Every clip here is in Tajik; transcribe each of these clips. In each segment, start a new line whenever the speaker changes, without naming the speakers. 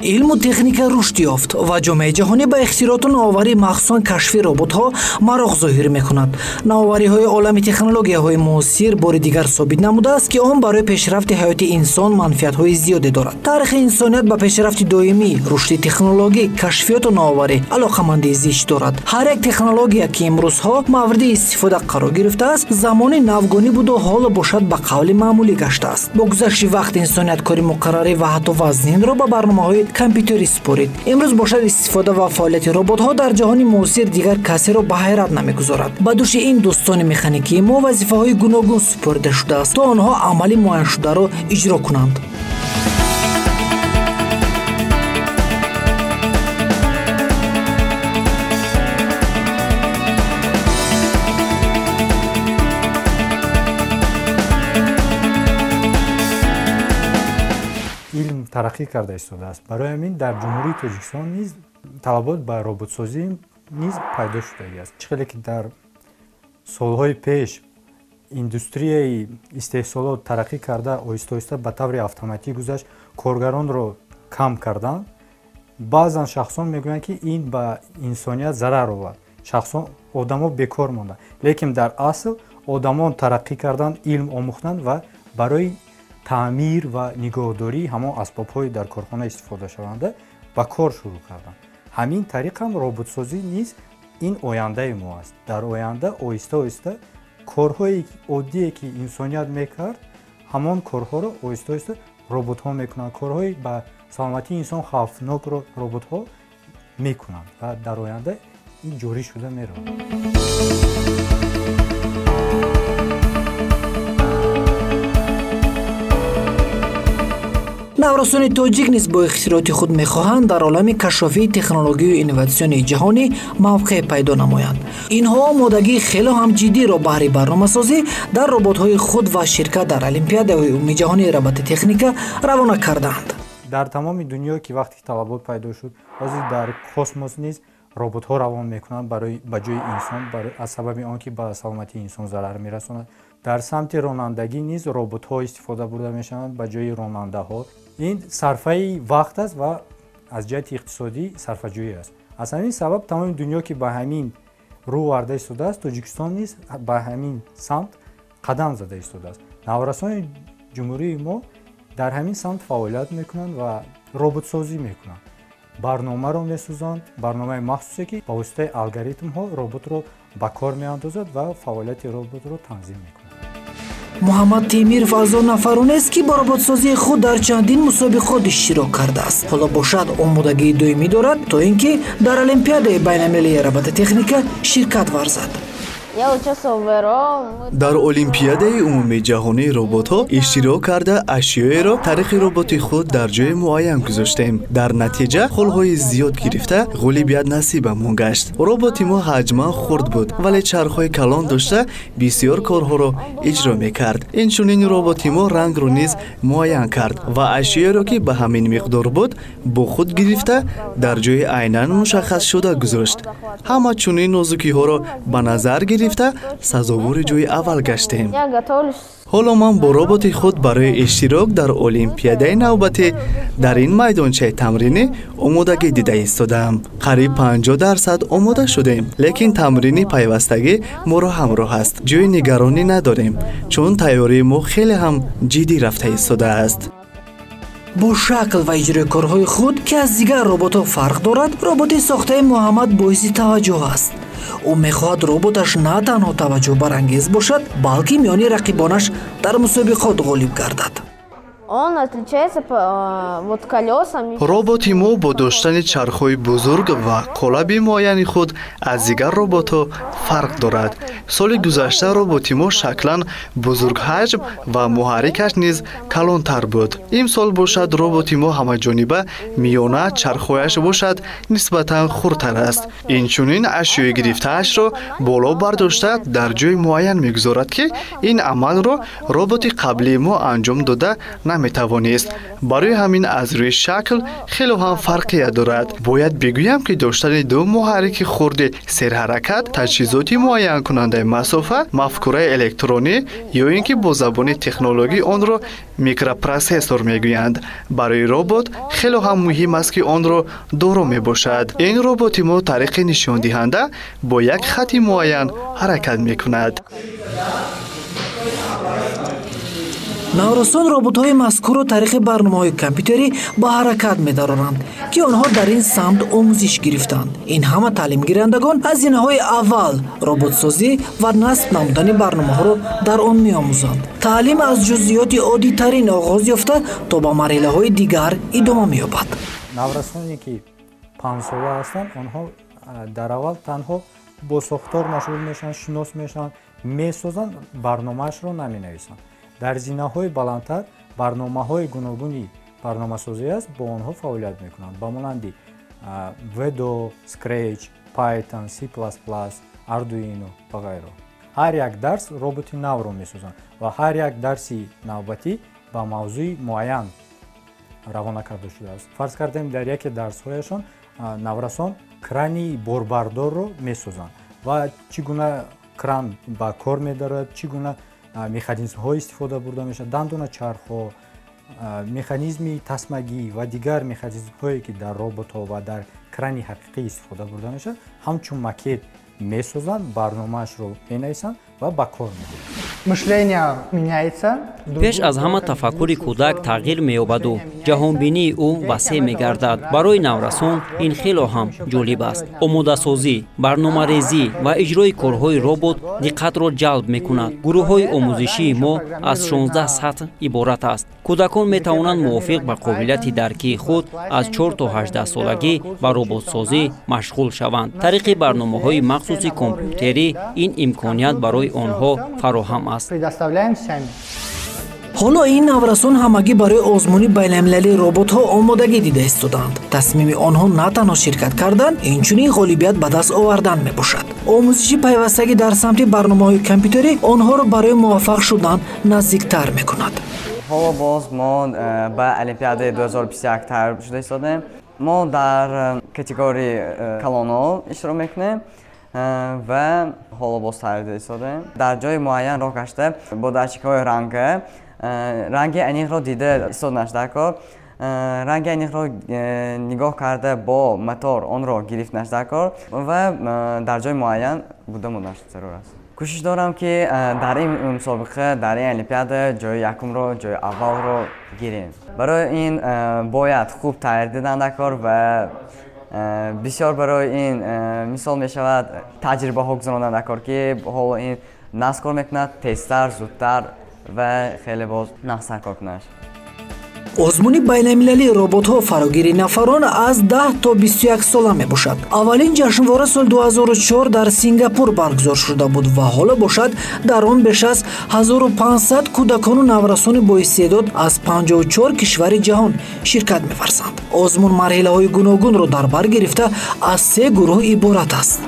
علم و تکنیک رشد یافت و جامعه جهانی با اختراعات و نوآوری مخصوصاً کشف ربات‌ها مراغ ظاهر می‌کند. نوآوری‌های عالمی تکنولوژی‌های معاصر بار دیگر ثابت نموده است که آن برای پیشرفت حیات انسان منفعت‌های زیادی دارد. تاریخ انسانیت به پیشرفت دائمی، رشد تکنولوژی، کشفیات و نوآوری علاقه‌مندی زیست دارد. هر یک تکنولوژی که امروزها مورد استفاده قرار گرفته است، زمان نوگانی بود و حال باشد به قول معمولی گشته است. با گذشت وقت انسانیت کاری مقرره و حتی وزن را به برنامه‌های کامپیوتری سپرید. امروز باشد استفاده و فعالیت ربات‌ها در جهان معاصر دیگر کسی را به حیرت نمی‌گذارد. به دوش این دوستان مکانیکی ما وظیفه‌های گوناگون سپرده شده است تا آنها عملی معین شده را اجرا کنند.
علم ترقی کرده ایستاده است. برای همین در جمهوری تاجیکستان نیز طلبات به ربات‌سازی نیز پیدا شده است. چقدر که در سالهای پیش اندستری استحصالات ترقی کرده آهسته آهسته به طور اتوماتیک گذشت، کارگران را کم کردند. بعضا شخصان میگویند که این به انسانیت ضرر آورد، شخصان آدما بیکار ماندند، لیکن در اصل آدمان ترقی کردند، علم آموختند و برای تعمیر و نگهداری همان اسباب‌های در کارخانه استفاده شونده با کار شروع کردند. همین طریق هم ربات‌سازی نیز این آینده ما است. در آینده آهسته آهسته کارهای عادی که انسانیت میکرد، همان کارها را آهسته آهسته ربات‌ها میکنند. کارهای با سلامتی انسان خوفناک را ربات‌ها میکنند و در آینده این جاری شده میره.
نورسان تاجیک نیز با اختراعات خود میخواهند در عالم کشافی تکنولوژی و اینواسیون جهانی موقع پیدا نمایند. اینها آمادگی خیلی هم جدی را برای برنامه‌سازی در ربات‌های خود و شرکت در المپیادهای عمومی جهانی ربات تکنیک روانه کردند.
در تمام دنیا که وقتی طلبات پیدا شد، در کسموس نیز ربات‌ها روان میکنند برای بجای انسان، از سبب آنکه به سلامتی انسان ضرر میرساند. در سمت رانندگی نیز ربات‌ها استفاده برده میشوند به جای راننده‌ها. این صرفه وقت است و از جهت اقتصادی صرفه‌جویی است. از همین سبب تمام دنیا که به همین رو ورده ایستاده است، تاجیکستان نیز به همین سمت قدم زده ایستاده است. نورسان جمهوری ما در همین سمت فعالیت میکنند و ربات سازی میکنند. برنامه را میسازند، برنامه مخصوصی که با واسطه الگوریتم ها ربات را به کار میاندازد و فعالیت ربات را تنظیم میکند.
محمد تیمیر فضل نفرانی است که با ربات‌سازی خود در چندین مسابقات اشتراک کرده است. حالا باشد آمادگی دائمی دارد تا اینکه در المپیاد بین‌المللی ربات تکنیک شرکت ورزد.
در المپیاد عمومی جهانی ربات‌ها اشتراک کرده اشیاء را طریق ربات خود در جای معین گذاشتیم. در نتیجه خلهای زیاد گرفته غالبیت نصیبمان گشت. ربات ما حجما خرد بود ولی چرخهای کلان داشته بسیار کارها را اجرا می‌کرد. اینچنین ربات ما رنگ را نیز معین کرد و اشیاء را که به همین مقدار بود با خود گرفته در جای عیناً مشخص شده گذاشت. همه چنین نازکی‌ها را به نظر گرفته سزاوار جای اول گشتیم. حالا من با ربات خود برای اشتراک در المپیاد نوبتی در این میدانچه تمرینی آمادگی دیده ایستادم. قریب 50% آماده شدیم، لیکن تمرینی پیوستگی ما را همراه است. جای نگرانی نداریم چون تیاری ما خیلی هم جدی رفته ایستاده است.
با شکل و اجرای کارهای خود که از دیگر ربات‌ها فرق دارد، ربات ساخته محمد باعث توجه است. او میخواهد رباتش نه تنها توجه برانگیز باشد بلکه میان رقیبانش در مسابقات غالب گردد.
ربات ما با داشتن چرخ‌های بزرگ و قالب معین خود از دیگر ربات‌ها فرق دارد. سال گذشته ربات ما شکلاً بزرگ حجم و محرکش نیز کلانتر بود. این سال باشد ربات ما همه جانبه میانه چرخ‌هایش باشد نسبتاً خردتر است. اینچنین اشیاء گرفته‌اش را بالا برداشته در جای معین میگذارد که این عمل را ربات قبلی ما انجام داده نمی наметавонист. барои ҳамин аз рӯи шакл хело ҳам фарқият дорад. бояд бигӯям ки доштани ду муҳаррики хурди серҳаракат таҷҳизоти муайянкунандаи масофа, мафкураи электронӣ ё ин ки бо забони технологӣ онро микропросессор мегӯянд. барои робот хело ҳам муҳим аст ки онро доро мебошад. ин роботи мо тариқи нишондиҳанда бо як хати муайян ҳаракат мекунад.
наврасон роботҳои мазкурро тариқи барномаҳои компютерӣ ба ҳаракат медаронанд ки онҳо дар ин самт омӯзиш гирифтанд. ин ҳама таълимгирандагон ҳазинаҳои аввал роботсозӣ ва насб намудани барномаҳоро дар он меомӯзанд. таълим аз ҷузъиёти оддитарин оғоз ёфта то ба марҳилаҳои дигар идома меёбад.
наврасоне ки 5 сола ҳастанд, онҳо дар аввал танҳо бо сохтор машғул мешаванд, шинос мешаванд, месозанд, барномаашро наменависанд. дар зинаҳои баландтар барномаҳои гуногуни барномасозӣ аст, бо онҳо фаъолият мекунанд ба монанди Vedo, Scratch, Python, C++, Arduino ва ғайро. ҳар як дарс роботи навро месозанд ва ҳар як дарси навбатӣ ба мавзӯи муайян равона карда шудааст. фарз кардем дар яке дарсҳояшон наврасон крани борбардорро месозанд ва чӣ гуна кран ба кор медарад, чӣ гуна механизмҳо истифода бурда мешавад, дандона чархҳо, механизми тасмагӣ ва дигар механизмҳое ки дар роботҳо ва дар крани ҳақиқӣ истифода бурда мешавад, ҳамчун макет месозанд, барномаашро менависанд ва ба кор мегиранд.
мышление меняется.
пеш аз ҳама тафаккури кӯдак тағйир меёбаду ҷаҳонбинии ӯ васеъ мегардад. барои наврасон ин хело ҳам ҷолиб аст. омодасозӣ, барномарезӣ ва иҷрои корҳои робот диққатро ҷалб мекунад. гурӯҳҳои омӯзишии мо аз 16 сатҳ иборат аст. кӯдакон метавонанд мувофиқ ба қобилияти даркии худ аз 4 то 18 солагӣ ба роботсозӣ машғул шаванд. тариқи барномаҳои махсуси компютерӣ ин имконият барои онҳо фароҳам аст.
Предоставляем сами.
ҳоло ин наврасон ҳамагӣ барои озмуни байналмилалии роботҳо омодагӣ дида истоданд. тасмими онҳо на танҳо ширкат кардан, инчунин ғолибият ба даст овардан мебошад. омӯзиши пайвастагӣ дар самти барномаҳои компютерӣ онҳоро барои муваффақ шудан наздиктар мекунад.
ҳоло боз мо ба олимпиадаи 2021 тайёр шуда истодем. мо дар категорияи калонҳо иштирок мекунем ва ҳоло боз тайёр истодем. дар ҷои муайян роҳ гашта бо датчикҳои ранги аниқро дида истода нашудакор, ранги аниқро нигоҳ карда бо мотор онро гирифт нашудакор ва дар ҷои муайян буда мондан зарур аст. кӯшиш дорам ки дар ин мусобиқа, дар ин олимпиада ҷои якумро, ҷои аввалро гирем. барои ин бояд хуб тайёр дидандакор ва бисёр барои ин мисол мешавад таҷрибаҳо гузаронандакор ки ҳоло ин нағз кор мекунад, тезтар, зудтар ва хеле боз нағзтар кор кунад.
озмуни байналмилалии роботҳо фарогири нафарон аз 10 то 21 сола мебошад. аввалин ҷашнвора соли 2004 дар Сингапур баргузор шуда буд ва ҳоло бошад дар он беш аз 1500 кӯдакону наврасони боистеъдод аз 54 кишвари ҷаҳон ширкат меварзанд. озмун марҳилаҳои гуногунро дар бар гирифта аз 3 гурӯҳ иборат аст.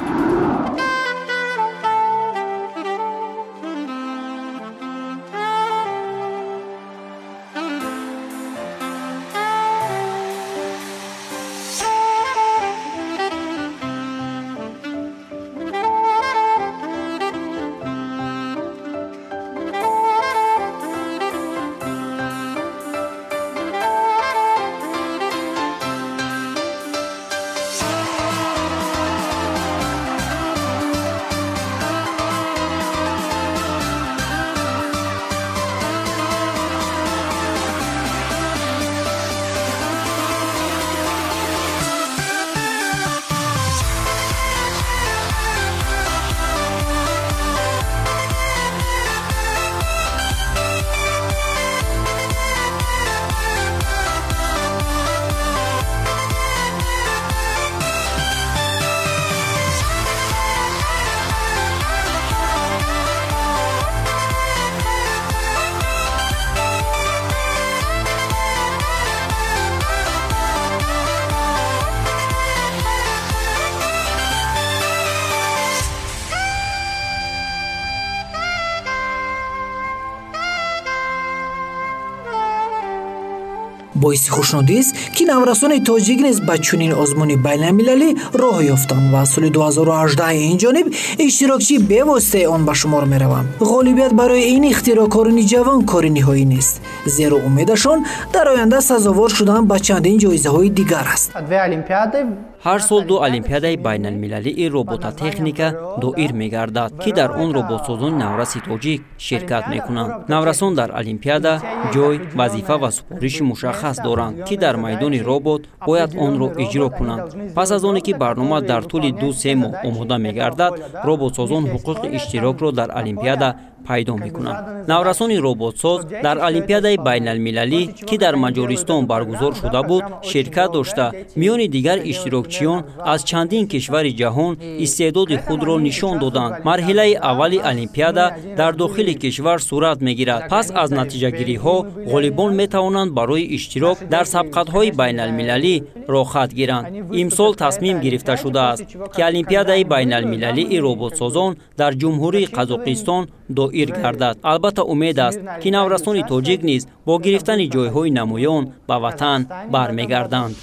боиси хушнудист ки наврасони тоҷик низ ба чунин озмуни байналмилалӣ роҳ ёфтанд ва соли 2018 инҷониб иштирокчии бевоситаи он ба шумор мераванд. ғолибият барои ин ихтирокорони ҷавон кори ниҳоӣ нест, зеро умедашон дар оянда сазовор шудан ба чандин ҷоизаҳои дигар аст.
Две олимпиады.
ҳар сол ду олимпиадаи байналмилалии робототехника доир мегардад, ки дар он роботсозони навраси тоҷик ширкат мекунанд. Наврасон дар олимпиада ҷой, вазифа ва супориши мушаххас доранд, ки дар майдони робот бояд онро иҷро кунанд. Пас аз оне ки барнома дар тӯли 2-3 моҳ омода мегардад, роботсозон ҳуқуқи иштирокро дар олимпиада пайдо мекунанд. Наврасони роботсоз дар олимпиадаи байналмилалӣ, ки дар Маҷористон баргузор шуда буд, ширкат дошта миёни дигар иштирокчиён аз чандин кишвари ҷаҳон истеъдоди худро нишон доданд. Марҳилаи аввали олимпиада дар дохили кишвар сурат мегирад. Пас аз натиҷагириҳо ғолибон метавонанд барои иштирок дар сабқатҳои байналмилалӣ рохат гиранд. Имсол тасмим гирифта шудааст, ки олимпиадаи байналмилалии роботсозон дар ҷумҳурии Қазоқистон доир гардад. Албатта умед аст, ки наврасони тоҷик низ бо гирифтани ҷойҳои намоён ба ватан бармегарданд.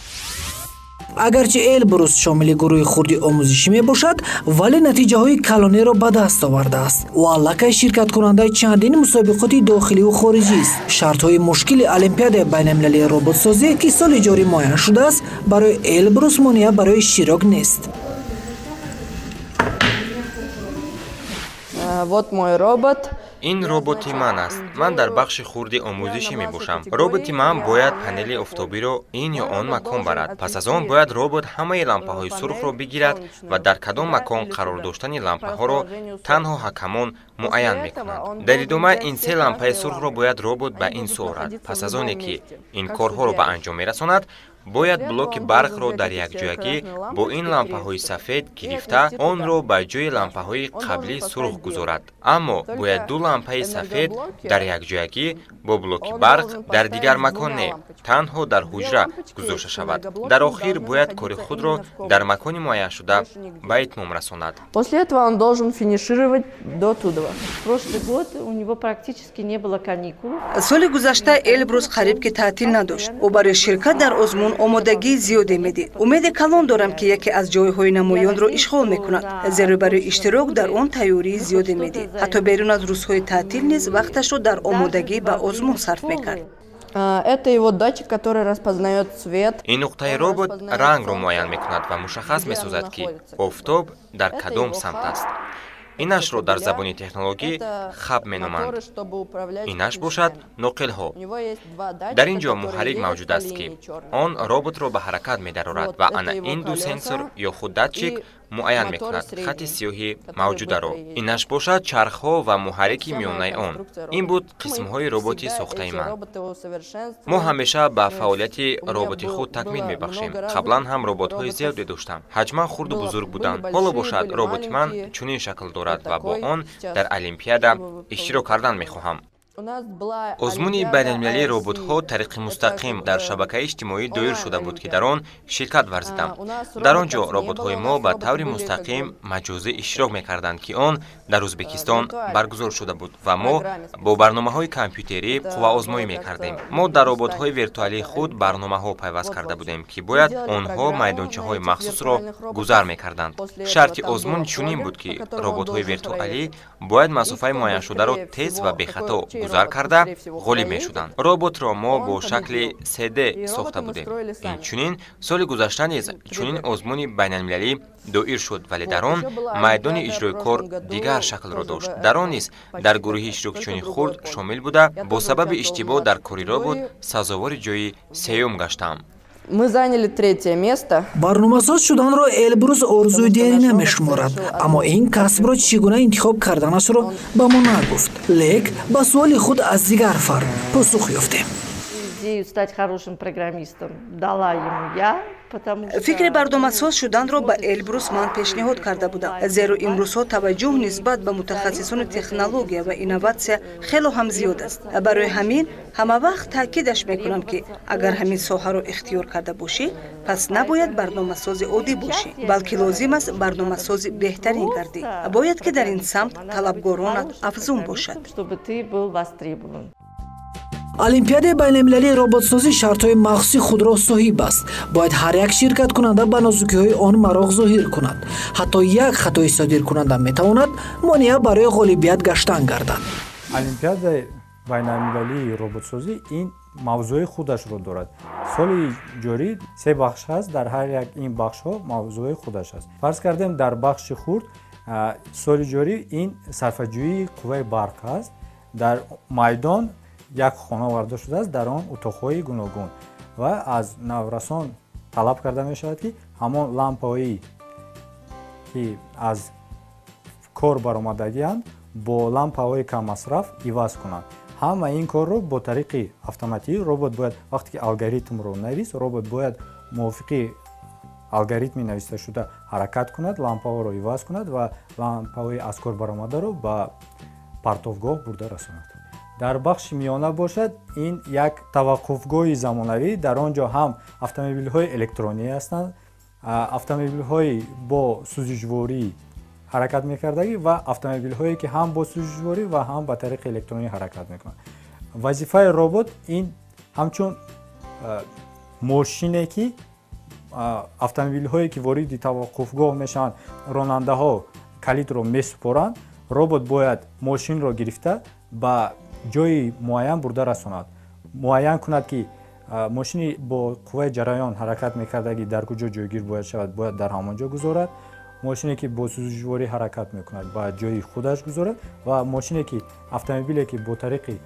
агарчи Элбрус шомили гурӯҳи хурди омӯзишӣ мебошад, вале натиҷаҳои калонеро ба даст овардааст. ӯ аллакай ширкаткунандаи чандин мусобиқоти дохиливу хориҷист. шартҳои мушкили олимпиадаи байналмилалии роботсозӣ, ки соли ҷорӣ муайян шудааст, барои Элбрус монеа барои иштирок нест.
Вот мой робот.
ин роботи ман аст. Ман дар бахши хурди омӯзишӣ мебошам. Роботи ман бояд панели офтобиро ин ё он макон барад. Пас аз он бояд робот ҳамаи лампаҳои сурхро бигирад ва дар кадом макон қарор доштани лампаҳоро танҳо ҳакамон муайян мекунанд. Дар идома ин се лампаи сурхро бояд робот ба ин су орад. Пас аз оне ки ин корҳоро ба анҷом мерасонад, бояд блоки барқро дар якҷоягӣ бо ин лампаҳои сафед гирифта онро ба ҷои лампаҳои қаблӣ сурх гузорад. Аммо бояд ду лампаи сафед дар якҷоягӣ бо блоки барқ дар дигар макон не, танҳо дар ҳуҷра гузошта шавад. Дар охир бояд кори худро дар макони муайяншуда ба итмом расонад.
После этого он должен финишировать до Тудова. Прошлый год у него практически не было каникул.
соли гузашта Элбрус қариб ки таътил надошт. ӯ барои ширкат дар озмун омодагии зиёде медид. умеде калон дорам ки яке аз ҷойҳои намоёнро ишғол мекунад, зеро барои иштирок дар он тайёрии зиёде медид. ҳатто берун аз рӯзҳои таътил низ вақташро дар омодагӣ ба озмун сарф мекард.
Это его датчик, который распознает цвет.
ин нуқтаи робот рангро муайян мекунад ва мушаххас месозад ки офтоб дар кадом самт аст. инашро дар забони технологӣ хаб меноманд. инаш бошад ноқилҳо. дар ин ҷо муҳаррик мавҷуд аст ки он роботро ба ҳаракат медарорад ва ана ин ду сенсор ё худ датчик муайян мекунад хати сиёҳи мавҷударо. инаш бошад чархҳо ва муҳаррики миёнаи он. ин буд қисмҳои роботи сохтаи ман. мо ҳамеша ба фаъолияти роботи худ такмил мебахшем. қаблан ҳам роботҳои зиёде доштам. ҳаҷман хурду бузург буданд. ҳоло бошад роботи ман чунин шакл дорад ва бо он дар олимпиада иштирок кардан мехоҳам. озмуни байналмилалии роботҳо тариқи мустақим дар шабакаи иҷтимоӣ доир шуда буд, ки дар он ширкат варзидам. дар он ҷо роботҳои мо ба таври мустақим маҷозӣ иштирок мекарданд, ки он дар Ӯзбекистон баргузор шуда буд ва мо бо барномаҳои компютерӣ қувваозмоӣ мекардем. мо дар роботҳои виртуалии худ барномаҳо пайваст карда будем, ки бояд онҳо майдончаҳои махсусро гузар мекарданд. шарти озмун чунин буд, ки роботҳои виртуалӣ бояд масофаи муайяншударо тез ва бехато гузар карда ғолиб мешуданд. роботро мо бо шакли 3D сохта будем. инчунин соли гузашта низ чунин озмуни байналмилалӣ доир шуд, вале дар он майдони иҷрои кор дигар шаклро дошт. дар он низ дар гурӯҳи иштирокчиёни хурд шомил буда, бо сабаби иштибоҳ дар кори робот сазовори ҷои сеюм гаштам.
Мы заняли 3-е место.
барномасоз шуданро Элбрус орзуи дери намешуморад, аммо ин касбро чӣ гуна интихоб карданашро ба мо нагуфт. лек ба суоли худ аз дигар фард посух ёфтем.
Идею стать хорошим программистом дала ему я.
фикри барномасоз шуданро ба Элбрус ман пешниҳод карда будам, зеро имрӯзҳо таваҷҷӯҳ нисбат ба мутахассисони технология ва инноватсия хело ҳам зиёд аст. барои ҳамин ҳама вақт таъкидаш мекунам, ки агар ҳамин соҳаро ихтиёр карда бошӣ, пас набояд барномасози оддӣ бошӣ, балки лозим аст барномасози беҳтарин гардӣ. бояд ки дар ин самт талабгоронат афзун бошад.
олимпиадаи байналмилалии роботсозӣ шартҳои махсуси худро соҳиб аст. Бояд ҳар як ширкаткунанда ба нозукиҳои он мароғ зоҳир кунад. ҳатто як хатои содиркунанда метавонад монеа барои ғолибият гаштан гардад.
олимпиадаи байналмилалии роботсозӣ ин мавзӯи худашро дорад. соли ҷорӣ 3 бахш аст. дар ҳар як ин бахшҳо мавзӯи худаш аст. фарз кардем дар бахши хурд соли ҷорӣ ин сарфаҷӯии қувваи барқ аст. дар майдон як хона варда шудааст, дар он утоқҳои гуногун ва аз наврасон талаб карда мешавад ки ҳамон лампаҳои ки аз кор баромадагианд бо лампаҳои каммасраф иваз кунанд. ҳама ин корро бо тариқи автоматӣ робот бояд вақте ки алгоритмро навис, робот бояд мувофиқи алгоритми нависта шуда ҳаракат кунад, лампаҳоро иваз кунад ва лампаҳои аз кор баромадаро ба партовгоҳ бурда расонад. дар бахши миёна бошад, ин як таваққуфгоҳи замонавӣ. дар он ҷо ҳам автомобилҳои электронӣ ҳастанд, автомобилҳои бо сӯзишворӣ ҳаракат мекардагӣ ва автомобилҳое ки ҳам бо сӯзишворӣ ва ҳам ба тариқи электронӣ ҳаракат мекунанд. вазифаи робот ин ҳамчун мошине ки автомобилҳое ки вориди таваққуфгоҳ мешаванд, ронандаҳо калидро месупоранд, робот бояд мошинро гирифта ба ҷои муайян бурда расонад. муайян кунад ки мошини бо қувваи ҷараён ҳаракат мекардагӣ дар куҷо ҷойгир бояд шавад, бояд дар ҳамон ҷо гузорад. мошине ки бо сӯзишворӣ ҳаракат мекунад ба ҷои худаш гузорад ва мошине ки автомобиле ки бо тариқи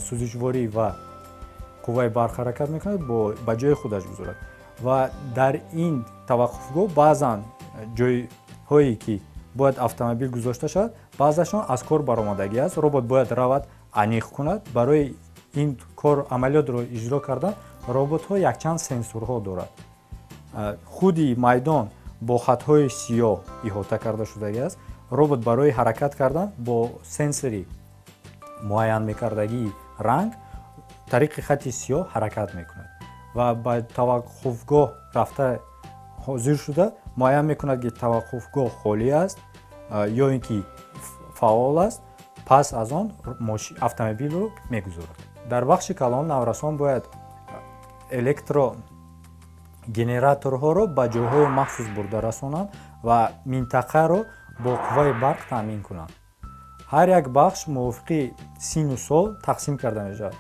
сӯзишворӣ ва қувваи барқ ҳаракат мекунад ба ҷои худаш гузорад. ва дар ин таваққуфгоҳ баъзан ҷойҳое ки бояд автомобил гузошта шавад, баъзашон аз кор баромадагӣ аст. робот бояд равад аниқ кунад. барои ин кор амалиётро иҷро кардан роботҳо якчанд сенсорҳо дорад. худи майдон бо хатҳои сиёҳ иҳота карда шудагӣ аст. робот барои ҳаракат кардан бо сенсори муайян мекардагии ранг тариқи хати сиёҳ ҳаракат мекунад ва ба таваққуфгоҳ рафта ҳозир шуда муайян мекунад ки таваққуфгоҳ холӣ аст ё ин ки фаъол аст. пас аз он автомобилро мегузорад. дар бахши калон наврасон бояд генераторҳоро ба ҷойҳои махсус бурда расонанд ва минтақаро бо қувваи барқ таъмин кунанд. ҳар як бахш мувофиқи сину сол тақсим карда мешавад.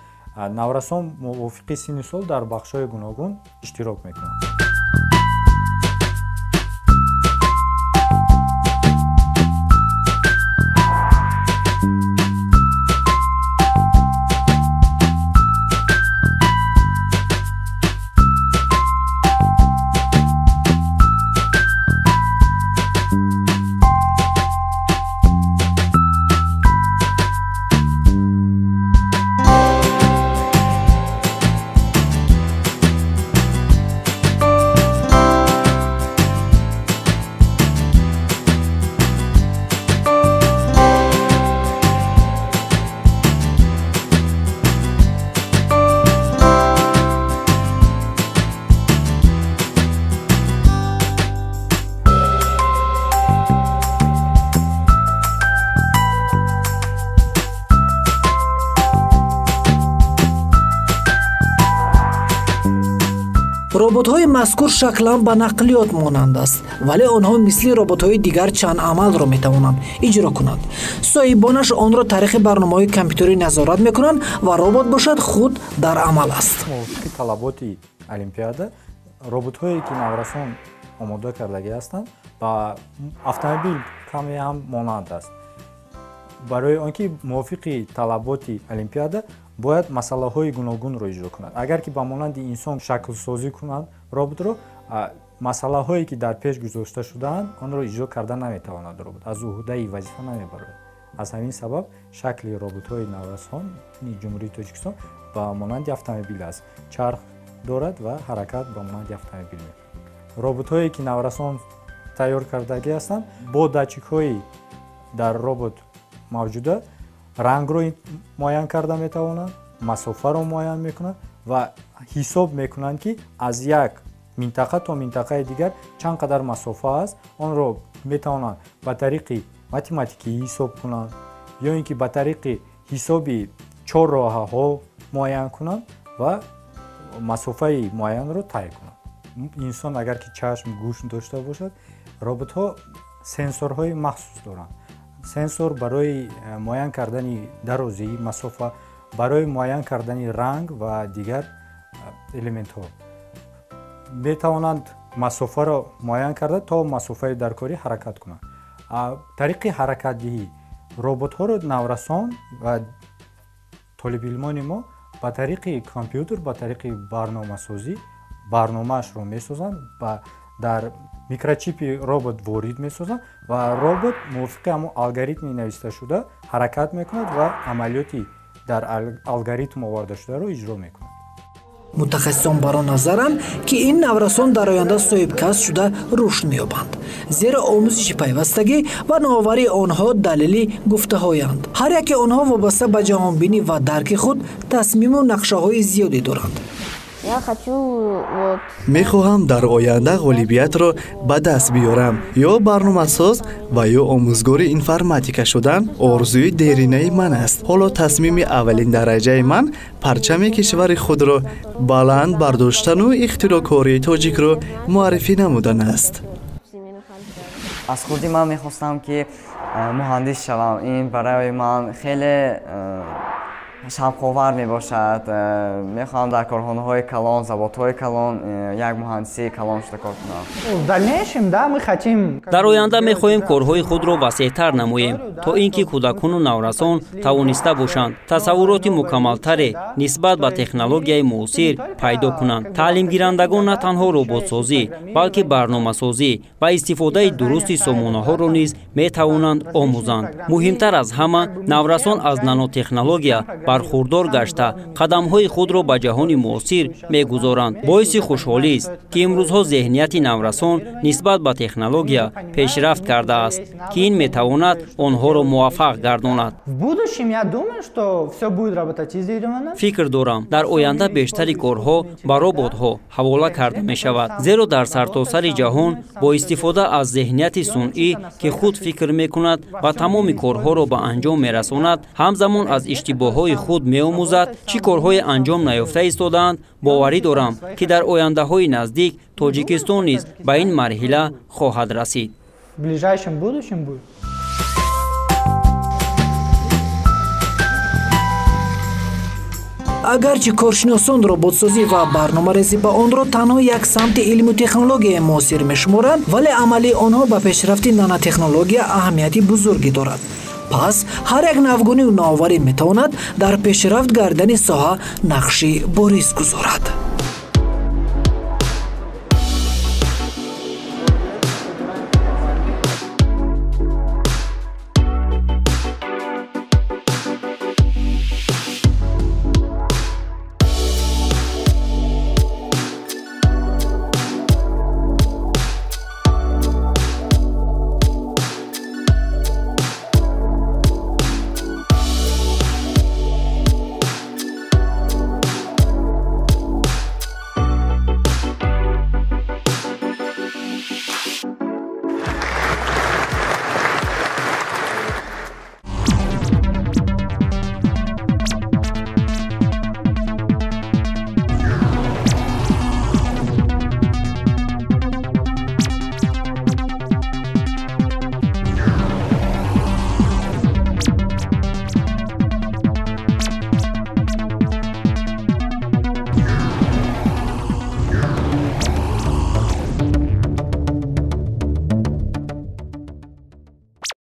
наврасон мувофиқи сину сол дар бахшҳои гуногун иштирок мекунанд.
роботҳои мазкур шаклан ба нақлиёт монанд аст, вале онҳо мисли роботҳои дигар чанд амалро метавонанд иҷро кунанд. соҳибонаш онро тариқи барномаҳои компютерӣ назорат мекунанд ва робот бошад худ дар амал аст.
мувофиқи талаботи олимпиада роботҳое ки наврасон омода кардагӣ ҳастанд ба автомобил каме ҳам монанд аст. барои он ки мувофиқи талаботи олимпиада бояд масъалаҳои гуногунро иҷро кунад. агар ки ба монанди инсон шаклсозӣ кунанд роботро, масъалаҳое ки дар пеш гузошта шудаанд онро иҷро карда наметавонад. робот аз уҳдаи вазифа намебарад. аз ҳамин сабаб шакли роботҳои наврасон ҷумҳурии Тоҷикистон ба монанди автомобил аст. чарх дорад ва ҳаракат ба монанди автомобил мекунад. роботҳое ки наврасон тайёр кардагӣ ҳастанд бо датчикҳои дар робот мавҷуда рангро муайян карда метавонанд, масофаро муайян мекунанд ва ҳисоб мекунанд ки аз як минтақа то минтақаи дигар чанд қадар масофа аст. онро метавонанд ба тариқи математикӣ ҳисоб кунанд ё ин ки ба тариқи ҳисоби чорроҳаҳо муайян кунанд ва масофаи муайянро тай кунанд. Инсон агар ки чашм гӯш дошта бошад, роботҳо сенсорҳои махсус доранд. Сенсор барои муайян кардани дарозии масофа, барои муайян кардани ранг ва дигар элементҳо метавонанд масофаро муайян карда то масофаи даркорӣ ҳаракат кунанд. тариқи ҳаракатдиҳӣ роботҳоро наврасон ва толибилмони мо ба тариқи компютер, ба тариқи барномасозӣ барномаашро месозанд ва дар микрочипи робот ворид месозанд ва робот мувофиқи ҳамон алгоритми нависташуда ҳаракат мекунад ва амалиёти дар алгоритм овардашударо иҷро мекунад.
мутахассисон барон назаранд ки ин наврасон дар оянда соҳибкасб шуда рушд меёбанд, зеро омӯзиши пайвастагӣ ва новарии онҳо далели гуфтаҳоянд. ҳар яке онҳо вобаста ба ҷаҳонбинӣ ва дарки худ тасмиму нақшаҳои зиёде доранд.
мехоҳам дар оянда ғолибиятро ба даст биёрам. ё барномасоз ва ё омӯзгори информатика шудан орзуи деринаи ман аст. ҳоло тасмими аввалин дараҷаи ман парчами кишвари худро баланд бардоштану ихтироъкории тоҷикро муаррифӣ намудан аст.
аз худи ман мехостам ки муҳандис шавам. ин барои ман хеле шавқовар мебошад. мехоҳам дар корхонаҳои калон, заводҳои калон як муҳандиси калон шуда кор кунам.
дар оянда мехоҳем корҳои худро васеътар намоем, то ин ки кӯдакону наврасон тавониста бошанд тасаввуроти мукаммалтаре нисбат ба технологияи муосир пайдо кунанд. таълимгирандагон на танҳо роботсозӣ, балки барномасозӣ ва истифодаи дурусти сомонаҳоро низ метавонанд омӯзанд. муҳимтар аз ҳама, наврасон аз нанотехнология бархурдор гашта қадамҳои худро ба ҷаҳони муосир мегузоранд. боиси хушҳолист ки имрӯзҳо зеҳнияти наврасон нисбат ба технология пешрафт кардааст, ки ин метавонад онҳоро муваффақ гардонад. фикр дорам, дар оянда бештари корҳо ба роботҳо ҳавола карда мешавад, зеро дар сартосари ҷаҳон бо истифода аз зеҳнияти сунъӣ ки худ фикр мекунад ва тамоми корҳоро ба анҷом мерасонад, ҳамзамон аз иштибоҳҳои худ меомӯзад, чӣ корҳое анҷом наёфта истодаанд. боварӣ дорам, ки дар ояндаҳои наздик Тоҷикистон низ ба ин марҳила хоҳад расид.
агарчи коршиносон роботсозӣ ва барномарезӣ ба онро танҳо як самти илму технологияи муосир мешуморанд, вале амалии онҳо ба пешрафти нанотехнология аҳамияти бузургӣ дорад. пас ҳар як навгунию нооварӣ метавонад дар пешрафт гардани соҳа нақши бориз гузорад.